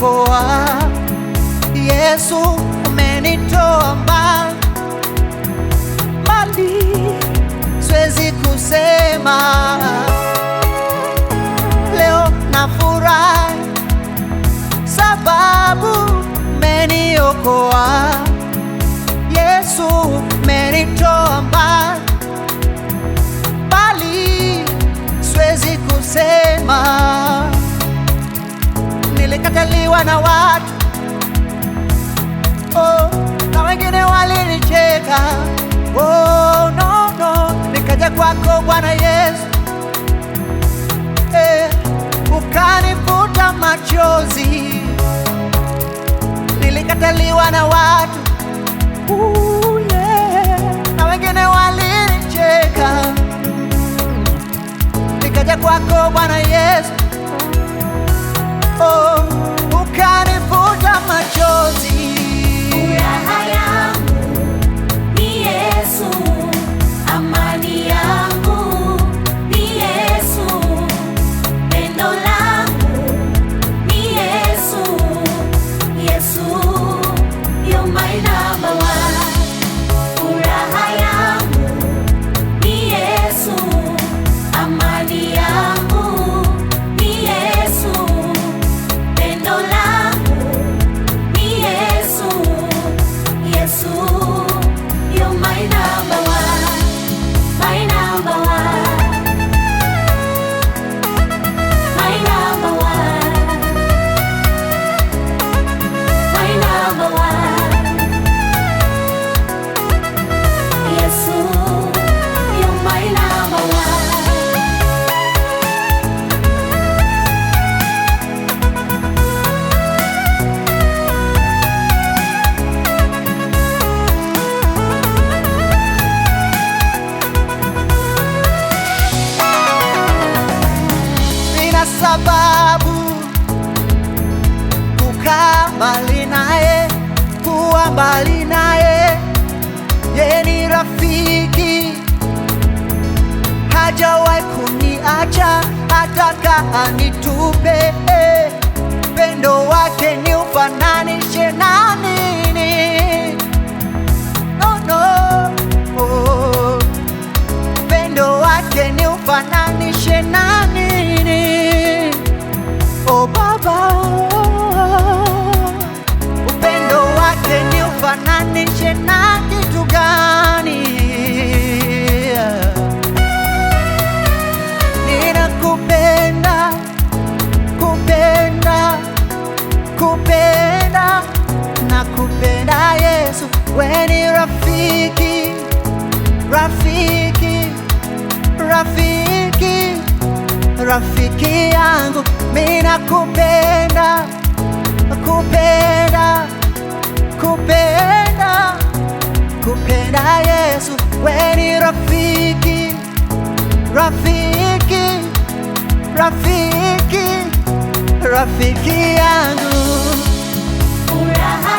umeniokoa. Yesu umenitoa mbali, siwezi kusema. Leo nafurahi sababu umeniokoa. Yesu umenitoa mbali, siwezi kusema. Nilikataliwa na watu, na wengine walinicheka. No, nikaja kwako Bwana Yesu, ukanifuta machozi. Nilikataliwa na watu, na wengine walinicheka. Nikaja kwako Bwana Yesu, ukanifuta machozi. Furaha yangu ni Yesu, amani yangu ni Yesu, pendo langu ni Yesu. Yesu, you're my number one. Furaha yangu ni Yesu, amani yangu ni Yesu, pendo langu ni Yesu. Yesu, you're my number one, my number one, my number one, my number one. Yesu, you're my number one. Sina sababu kukaa mbali naye, kuwa mbali naye. Yeye ni rafiki, hajawahi kuniacha, ataka anitupe. Pendo wake ni ufananishe na nini? No. Pendo wake ni ufananishe na nini? Baba, upendo wake ni ufananishe na kitu gani? Ninakupenda, kupenda, nakupenda Yesu. Wewe ni rafiki, rafiki yangu. Mimi nakupenda, kupenda Yesu. Wewe ni rafiki yangu. Furaha